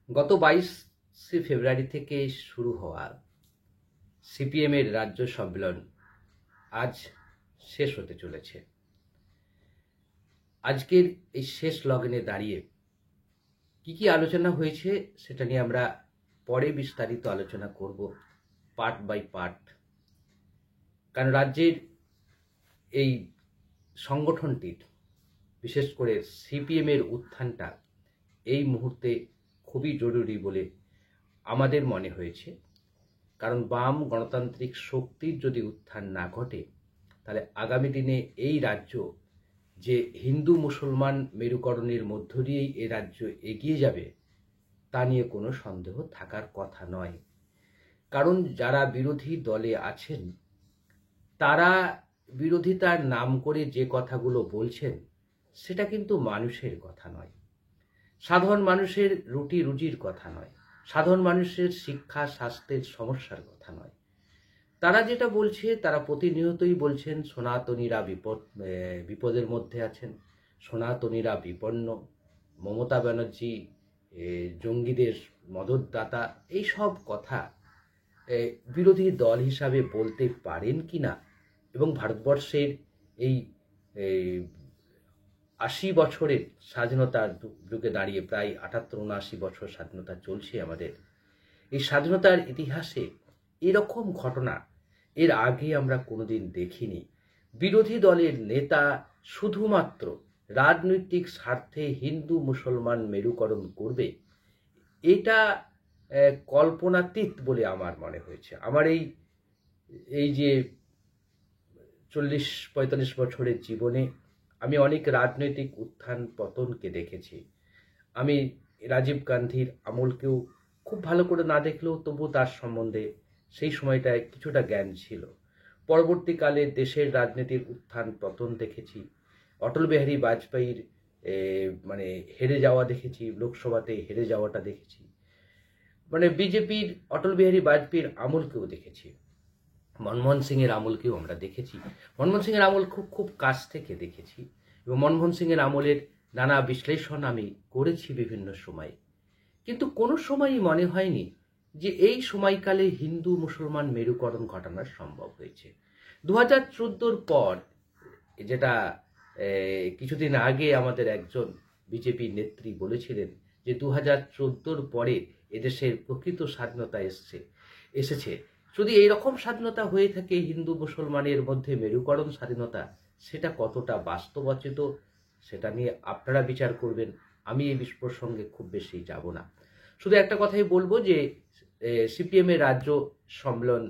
গত 22শে ফেব্রুয়ারি থেকে শুরু হওয়া সিপিএমের রাজ্য সম্মেলন আজ শেষ হতে চলেছে। আজকের এই শেষ লগইনে দাঁড়িয়ে কি কি আলোচনা হয়েছে সেটা নিয়ে আমরা পরে বিস্তারিত আলোচনা করব, পার্ট বাই পার্ট। কারণ রাজ্যের এই সংগঠনটির, বিশেষ করে সিপিএমের উত্থানটা এই মুহূর্তে খুবই জরুরি বলে আমাদের মনে হয়েছে। কারণ বাম গণতান্ত্রিক শক্তির যদি উত্থান না ঘটে, তাহলে আগামী দিনে এই রাজ্য যে হিন্দু মুসলমান মেরুকরণের মধ্য দিয়েই এ রাজ্য এগিয়ে যাবে তা নিয়ে কোনো সন্দেহ থাকার কথা নয়। কারণ যারা বিরোধী দলে আছেন তারা বিরোধিতার নাম করে যে কথাগুলো বলছেন সেটা কিন্তু মানুষের কথা নয়, সাধারণ মানুষের রুটি রুজির কথা নয়, সাধারণ মানুষের শিক্ষা স্বাস্থ্যের সমস্যার কথা নয়। তারা যেটা বলছে, তারা প্রতিনিয়তই বলছেন সনাতনীরা বিপদের মধ্যে আছেন, সনাতনীরা বিপন্ন, মমতা ব্যানার্জি জঙ্গিদের মদতদাতা, এই সব কথা বিরোধী দল হিসাবে বলতে পারেন কি না। এবং ভারতবর্ষের এই 80 বছরের স্বাধীনতার যুগে দাঁড়িয়ে, প্রায় 78-79 বছর স্বাধীনতা চলছে আমাদের, এই স্বাধীনতার ইতিহাসে এরকম ঘটনা এর আগে আমরা কোনোদিন দেখিনি। বিরোধী দলের নেতা শুধুমাত্র রাজনৈতিক স্বার্থে হিন্দু মুসলমান মেরুকরণ করবে, এটা কল্পনাতীত বলে আমার মনে হয়েছে। আমার এই যে 40-45 বছরের জীবনে আমি অনেক রাজনৈতিক উত্থান পতনকে দেখেছি। আমি রাজীব গান্ধীর আমলকেও খুব ভালো করে না দেখলেও তবু তার সম্বন্ধে সেই সময়টায় কিছুটা জ্ঞান ছিল। পরবর্তীকালে দেশের রাজনীতির উত্থান পতন দেখেছি। অটল বিহারী বাজপেয়ীর হেরে যাওয়া দেখেছি, লোকসভাতে হেরে যাওয়াটা দেখেছি। বিজেপির অটল বিহারী বাজপেয়ীর আমলকেও দেখেছি, মনমোহন সিংয়ের আমলকেও আমরা দেখেছি। মনমোহন সিংয়ের আমল খুব কাছ থেকে দেখেছি এবং মনমোহন সিংয়ের আমলের নানা বিশ্লেষণ আমি করেছি বিভিন্ন সময়। কিন্তু কোনো সময়ই মনে হয়নি যে এই সময়কালে হিন্দু মুসলমান মেরুকরণ ঘটানো সম্ভব হয়েছে। 2014 পর, যেটা কিছুদিন আগে আমাদের একজন বিজেপি নেত্রী বলেছিলেন যে 2014 পরে এদেশের প্রকৃত স্বাধীনতা এসেছে। যদি এইরকম স্বাধীনতা হয়ে থাকে হিন্দু মুসলমানের মধ্যে মেরুকরণ স্বাধীনতা, সেটা কতটা বাস্তবচিত সেটা নিয়ে আপনারা বিচার করবেন। আমি এই প্রসঙ্গে খুব বেশি যাব না। শুধু একটা কথাই বলবো যে সিপিএমের রাজ্য সম্মেলন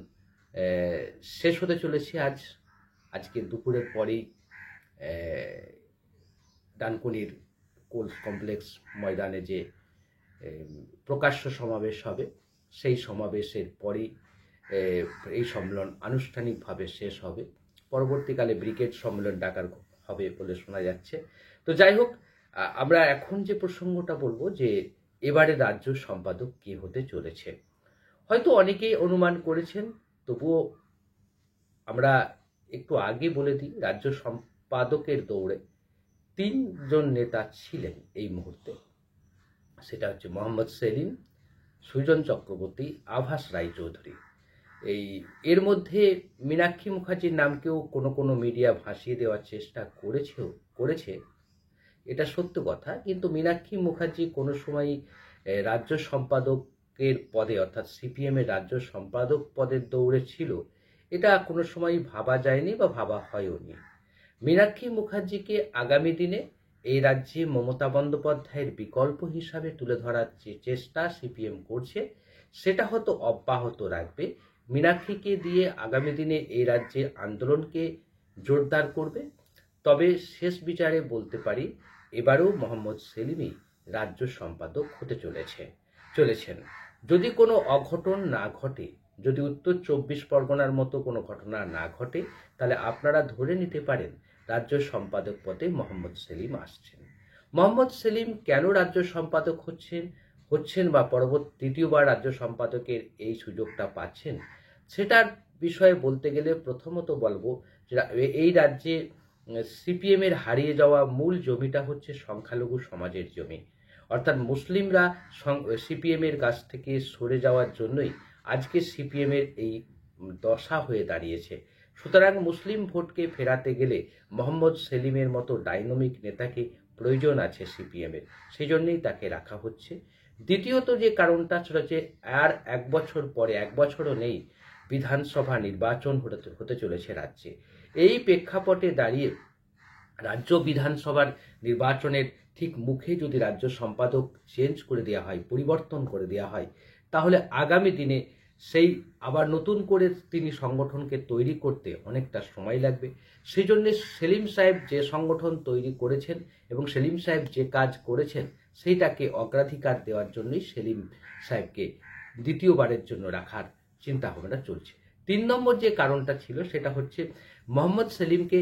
শেষ হতে চলেছে আজকে দুপুরের পরেই ডানকুনির কোল কমপ্লেক্স ময়দানে যে প্রকাশ্য সমাবেশ হবে, সেই সমাবেশের পরেই এই সম্মেলন আনুষ্ঠানিকভাবে শেষ হবে। পরবর্তীকালে ব্রিগেড সম্মেলন ডাকার হবে বলে শোনা যাচ্ছে। তো যাই হোক, আমরা এখন যে প্রসঙ্গটা বলবো যে এবারে রাজ্য সম্পাদক কে হতে চলেছে। হয়তো অনেকেই অনুমান করেছেন, তবুও আমরা একটু আগে বলে দিই, রাজ্য সম্পাদকের দৌড়ে 3 জন নেতা ছিলেন এই মুহূর্তে। সেটা হচ্ছে মোহাম্মদ সেলিম, সুজন চক্রবর্তী, আভাস রায়চৌধুরী। এর মধ্যে মীনাক্ষী মুখার্জির নামকেও কোনো মিডিয়া ভাসিয়ে দেওয়ার চেষ্টা করেছে, এটা সত্য কথা। কিন্তু মীনাক্ষী মুখার্জি কোনো সময় রাজ্য সম্পাদকের পদে, অর্থাৎ সিপিএম এর রাজ্য সম্পাদক পদের দৌড়ে ছিল, এটা কোনো সময় ভাবা যায়নি বা ভাবা হয়ওনি। মীনাক্ষী মুখার্জিকে আগামী দিনে এই রাজ্যে মমতা বন্দ্যোপাধ্যায়ের বিকল্প হিসাবে তুলে ধরার যে চেষ্টা সিপিএম করছে, সেটা হয়তো অব্যাহত রাখবে। মীনাক্ষীকে দিয়ে আগামী দিনে এই রাজ্যের আন্দোলনকে জোরদার করবে। তবে শেষ বিচারে বলতে পারি, এবারেও মোহাম্মদ সেলিমই রাজ্য সম্পাদক হতে চলেছেন। যদি কোনো অঘটন না ঘটে, যদি উত্তর 24 পরগনার মতো কোনো ঘটনা না ঘটে, তাহলে আপনারা ধরে নিতে পারেন রাজ্য সম্পাদক পদে মোহাম্মদ সেলিম আসছেন। মোহাম্মদ সেলিম কেন রাজ্য সম্পাদক হচ্ছেন বা তৃতীয়বার রাজ্য সম্পাদকের এই সুযোগটা পাচ্ছেন, সেটার বিষয়ে বলতে গেলে প্রথমত বলবো যে এই রাজ্যে সিপিএম এর হারিয়ে যাওয়া মূল জমিটা হচ্ছে সংখ্যালঘু সমাজের জমি। অর্থাৎ মুসলিমরা সিপিএমের কাছ থেকে সরে যাওয়ার জন্যই আজকে সিপিএমের এই দশা হয়ে দাঁড়িয়েছে। সুতরাং মুসলিম ভোটকে ফেরাতে গেলে মোহাম্মদ সেলিমের মতো ডাইনামিক নেতাকে প্রয়োজন আছে সিপিএমের, সেই জন্যেই তাকে রাখা হচ্ছে। দ্বিতীয়ত যে কারণটা সেটা হচ্ছে আর 1 বছর পরে, 1 বছরও নেই, বিধানসভা নির্বাচন হতে চলেছে রাজ্যে। এই প্রেক্ষাপটে দাঁড়িয়ে রাজ্য বিধানসভার নির্বাচনের ঠিক মুখে যদি রাজ্য সম্পাদক চেঞ্জ করে দেওয়া হয়, পরিবর্তন করে দেওয়া হয়, তাহলে আগামী দিনে সেই আবার নতুন করে তিনি সংগঠনকে তৈরি করতে অনেকটা সময় লাগবে। সেই জন্যে সেলিম সাহেব যে সংগঠন তৈরি করেছেন এবং সেলিম সাহেব যে কাজ করেছেন সেইটাকে অগ্রাধিকার দেওয়ার জন্যই সেলিম সাহেবকে দ্বিতীয়বারের জন্য রাখার চিন্তা ভাবনা চলছে। 3 নম্বর যে কারণটা ছিল সেটা হচ্ছে মোহাম্মদ সেলিমকে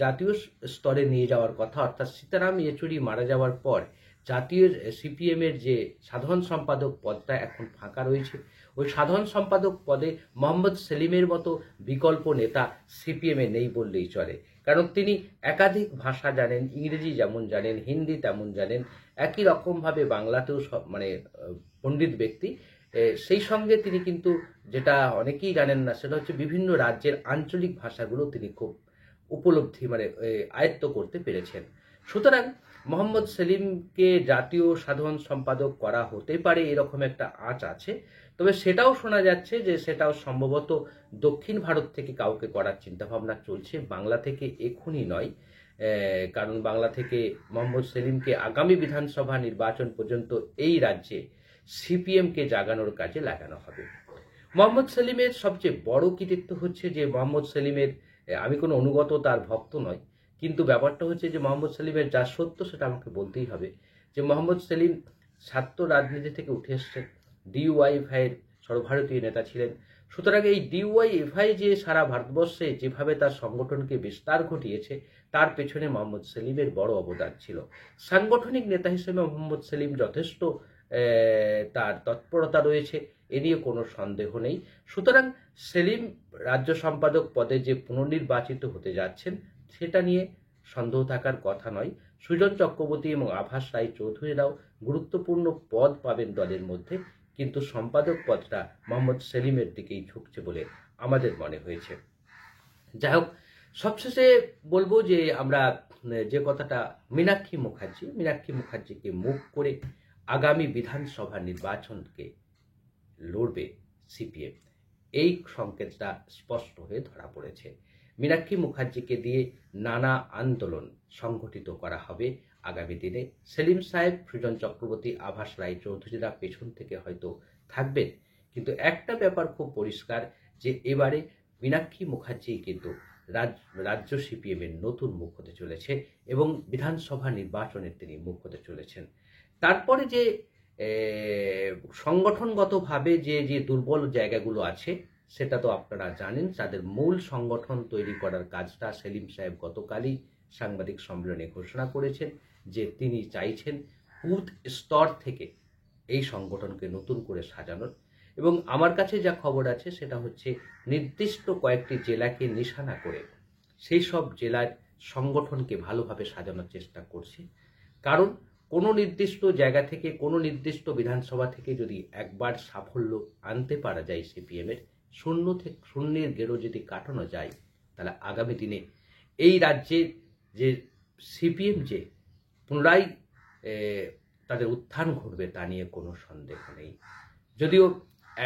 জাতীয় স্তরে নিয়ে যাওয়ার কথা, অর্থাৎ সীতারাম ইয়েচুরি মারা যাওয়ার পর জাতীয় সিপিএমের যে সাধারণ সম্পাদক পদটা এখন ফাঁকা রয়েছে, ওই সাধারণ সম্পাদক পদে মোহাম্মদ সেলিমের মতো বিকল্প নেতা সিপিএমে নেই বললেই চলে। কারণ তিনি একাধিক ভাষা জানেন, ইংরেজি যেমন জানেন, হিন্দি তেমন জানেন, একই রকমভাবে বাংলাতেও পণ্ডিত ব্যক্তি। সেই সঙ্গে তিনি কিন্তু, যেটা অনেকেই জানেন না, সেটা হচ্ছে বিভিন্ন রাজ্যের আঞ্চলিক ভাষাগুলো তিনি খুব উপলব্ধি আয়ত্ত করতে পেরেছেন। সুতরাং মোহাম্মদ সেলিমকে জাতীয় সাধারণ সম্পাদক করা হতে পারে এরকম একটা আঁচ আছে। তবে সেটাও শোনা যাচ্ছে যে সেটাও সম্ভবত দক্ষিণ ভারত থেকে কাউকে করার চিন্তাভাবনা চলছে, বাংলা থেকে এখনই নয়। কারণ বাংলা থেকে মোহাম্মদ সেলিমকে আগামী বিধানসভা নির্বাচন পর্যন্ত এই রাজ্যে সিপিএমকে জাগানোর কাজে লাগানো হবে। মোহাম্মদ সেলিমের সবচেয়ে বড় কৃতিত্ব হচ্ছে যে মোহাম্মদ সেলিমের, আমি কোনো অনুগত তার ভক্ত নয়, কিন্তু ব্যাপারটা হচ্ছে যে মোহাম্মদ সেলিমের যা সত্য সেটা আমাকে বলতেই হবে, যে মোহাম্মদ সেলিম ছাত্র রাজনীতি থেকে উঠে এসছেন, ডিওয়াইএফআইয়ের সর্বভারতীয় নেতা ছিলেন। সুতরাং এই ডিওয়াইএফআই যে সারা ভারতবর্ষে যেভাবে তার সংগঠনকে বিস্তার ঘটিয়েছে, তার পেছনে মোহাম্মদ সেলিমের বড় অবদান ছিল। সাংগঠনিক নেতা হিসেবে মোহাম্মদ সেলিম যথেষ্ট তার তৎপরতা রয়েছে, এ নিয়ে কোনো সন্দেহ নেই। সুতরাং সেলিম রাজ্য সম্পাদক পদে যে পুনর্নির্বাচিত হতে যাচ্ছেন সেটা নিয়ে সন্দেহ থাকার কথা নয়। সুজন চক্রবর্তী এবং আভাস রায় চৌধুরীরাও গুরুত্বপূর্ণ পদ পাবেন দলের মধ্যে, কিন্তু সম্পাদক পদটা মোহাম্মদ সেলিমের দিকেই ঝুঁকছে বলে আমাদের মনে হয়েছে। যাই হোক, সবশেষে বলবো যে আমরা যে কথাটা, মীনাক্ষী মুখার্জিকে মুখ করে আগামী বিধানসভা নির্বাচনকে লড়বে সিপিএম, এই সংকেতটা স্পষ্ট হয়ে ধরা পড়েছে। মীনাক্ষী মুখার্জিকে দিয়ে নানা আন্দোলন সংগঠিত করা হবে আগামী দিনে। সেলিম সাহেব, সুজন চক্রবর্তী, আভাস রায় চৌধুরীরা পেছন থেকে হয়তো থাকবেন, কিন্তু একটা ব্যাপার খুব পরিষ্কার, যে এবারে মীনাক্ষী মুখার্জি কিন্তু রাজ্য সিপিএমের নতুন মুখ হতে চলেছে এবং বিধানসভা নির্বাচনের তিনি মুখ হতে চলেছেন। তারপরে যে সংগঠনগতভাবে যে দুর্বল জায়গাগুলো আছে সেটা তো আপনারা জানেন। তাদের মূল সংগঠন তৈরি করার কাজটা সেলিম সাহেব গতকালই সাংবাদিক সম্মেলনে ঘোষণা করেছেন যে তিনি চাইছেন বুথ স্তর থেকে এই সংগঠনকে নতুন করে সাজানোর। এবং আমার কাছে যা খবর আছে সেটা হচ্ছে নির্দিষ্ট কয়েকটি জেলাকে নিশানা করে সেই সব জেলার সংগঠনকে ভালোভাবে সাজানোর চেষ্টা করছে। কারণ কোনো নির্দিষ্ট জায়গা থেকে, কোনো নির্দিষ্ট বিধানসভা থেকে যদি একবার সাফল্য আনতে পারা যায় সিপিএমের, শূন্যের গেরো যদি কাটানো যায়, তাহলে আগামী দিনে এই রাজ্যের যে সিপিএম যে পুনরায় তাদের উত্থান ঘটবে তা নিয়ে কোনো সন্দেহ নেই। যদিও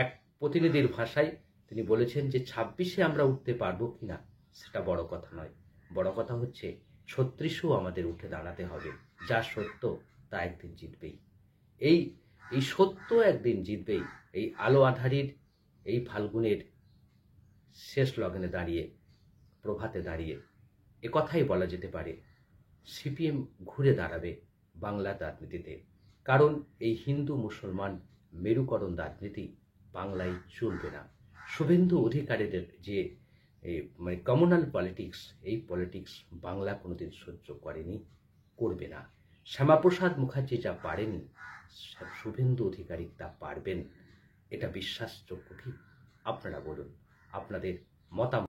এক প্রতিনিধির ভাষায় তিনি বলেছেন যে 26-এ আমরা উঠতে পারবো কিনা সেটা বড় কথা নয়, বড় কথা হচ্ছে 36-এও আমাদের উঠে দাঁড়াতে হবে। যা সত্য তা একদিন জিতবেই, এই সত্য একদিন জিতবেই। এই আলো আঁধারির এই ফাল্গুনের শেষ লগ্নে দাঁড়িয়ে, প্রভাতে দাঁড়িয়ে একথাই বলা যেতে পারে, সিপিএম ঘুরে দাঁড়াবে বাংলার রাজনীতিতে। কারণ এই হিন্দু মুসলমান মেরুকরণ রাজনীতি বাংলায় চলবে না। শুভেন্দু অধিকারীদের যে কমিউনাল পলিটিক্স, এই পলিটিক্স বাংলা কোনোদিন সহ্য করেনি, করবে না। শ্যামাপ্রসাদ মুখার্জি যা পারেনি, শুভেন্দু অধিকারী তা পারবেন, এটা বিশ্বাসযোগ্য কি? আপনারা বলুন, আপনাদের মতামত।